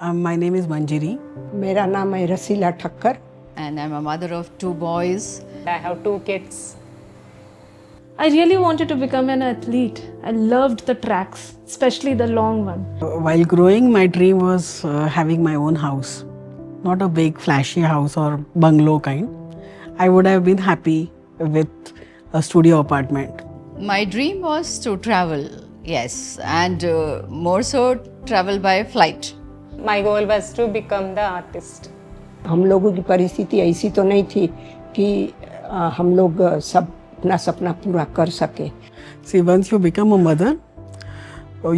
My name is Manjiri. मेरा नाम है रसीला Thakkar. And I'm a mother of 2 boys. I have 2 kids. I really wanted to become an athlete. I loved the tracks, especially the long one. While growing, my dream was having my own house. Not a big flashy house or bungalow kind. I would have been happy with a studio apartment. My dream was to travel, yes, and more so travel by flight. My goal was to become the artist. हम लोगों की परिस्थिति ऐसी तो नहीं थी कि हम लोग सब अपना सपना पूरा कर सके. See, once you become a mother,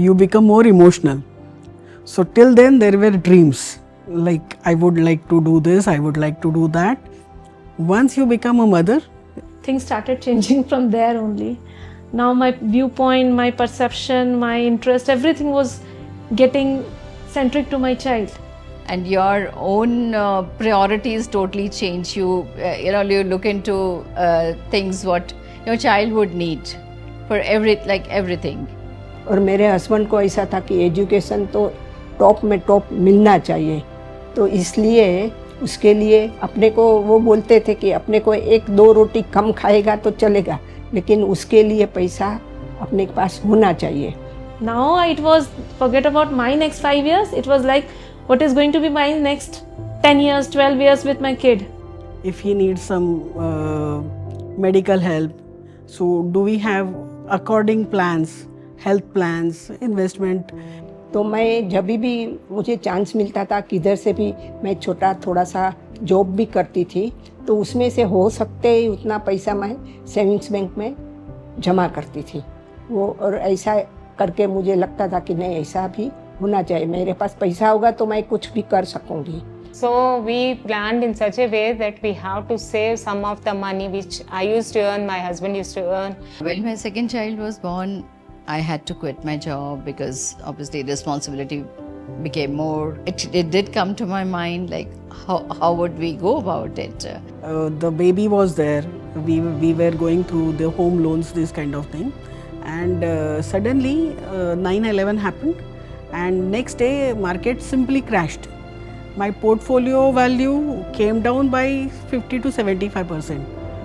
you become more emotional. So till then, there were dreams. Like, I would like to do this, I would like to do that. Once you become a mother, Things started changing from there only. Now my viewpoint, my perception, my interest, everything was getting centric to my child. And your own priorities totally change. You look into things what your child would need for everything. और मेरे husband को ऐसा था कि education तो top में top मिलना चाहिए. तो इसलिए उसके लिए अपने को वो बोलते थे कि अपने को 1-2 रोटी कम खाएगा तो चलेगा, लेकिन उसके लिए पैसा अपने के पास होना चाहिए. Now it was, forget about my next 5 years, it was like what is going to be my next 10 years, 12 years with my kid. if he needs some medical help, so do we have according plans, health plans, investment? तो मैं जब भी मुझे chance मिलता था किधर से भी मैं छोटा थोड़ा सा जॉब भी करती थी, तो उसमें से हो सकते ही उतना पैसा मैं सेविंग्स बैंक में जमा करती थी. वो और ऐसा करके मुझे लगता था कि नहीं, ऐसा भी होना चाहिए, मेरे पास पैसा होगा तो मैं कुछ भी कर सकूँगी. So we planned in such a way that we have to save some of the money which I used to earn, my husband used to earn. When my second child was born, I had to quit my job because obviously responsibility became more. It did come to my mind like how would we go about it? The baby was there. We were going through the home loans, this kind of thing, and suddenly 9/11 happened, and next day market simply crashed. My portfolio value came down by 50 to 75%.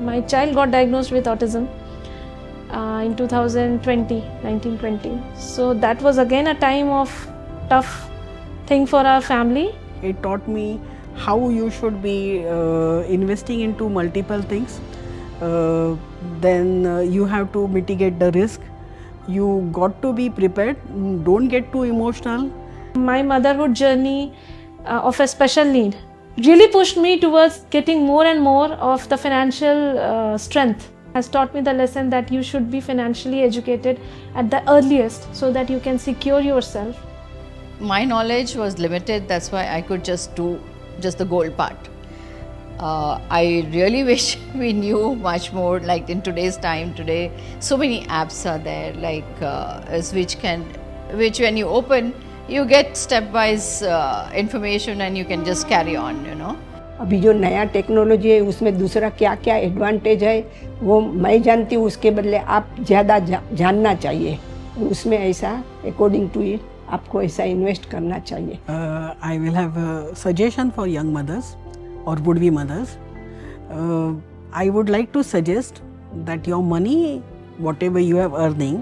My child got diagnosed with autism in 1920. So that was again a time of tough thing for our family. It taught me how you should be investing into multiple things. Then you have to mitigate the risk. You got to be prepared. Don't get too emotional. My motherhood journey of a special need really pushed me towards getting more and more of the financial strength. Has taught me the lesson that you should be financially educated at the earliest so that you can secure yourself. My knowledge was limited, that's why I could just do just the gold part. I really wish we knew much more. Like in today's time, today so many apps are there, like which when you open, you get step-wise information and you can just carry on, अभी जो नया technology है उसमें दूसरा क्या क्या advantage है वो मैं जानती हूँ, उसके बदले आप ज़्यादा जानना चाहिए. उसमें ऐसा अकॉर्डिंग टू इट आपको ऐसा इन्वेस्ट करना चाहिए. I will have a suggestion for young mothers or would-be mothers. I would like to suggest that your money, whatever you have earning,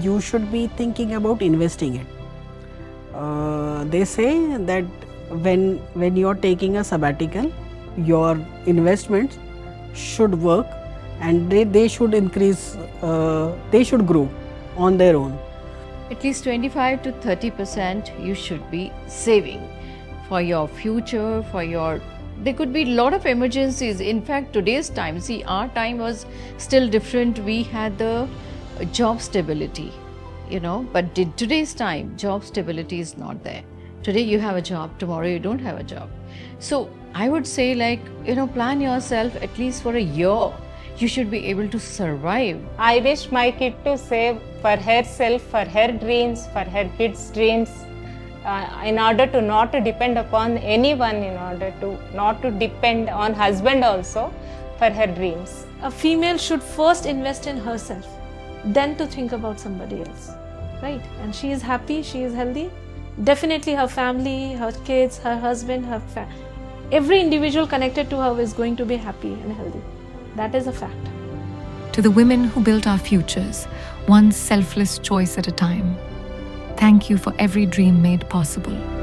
you should be thinking about investing it. They say that when you are taking a sabbatical, your investments should work and they should increase, they should grow on their own. At least 25 to 30% you should be saving for your future, there could be a lot of emergencies. In fact, today's time, see, our time was still different. We had the job stability, but in today's time, job stability is not there. Today you have a job, tomorrow you don't have a job. So I would say plan yourself at least for a year. You should be able to survive. I wish my kid to save for herself, for her dreams, for her kids' dreams, in order to not to depend upon anyone, in order to not to depend on husband also for her dreams. A female should first invest in herself, then to think about somebody else, right? And she is happy, she is healthy, definitely her family, her kids, her husband, every individual connected to her is going to be happy and healthy. That is a fact. To the women who built our futures, one selfless choice at a time, thank you for every dream made possible.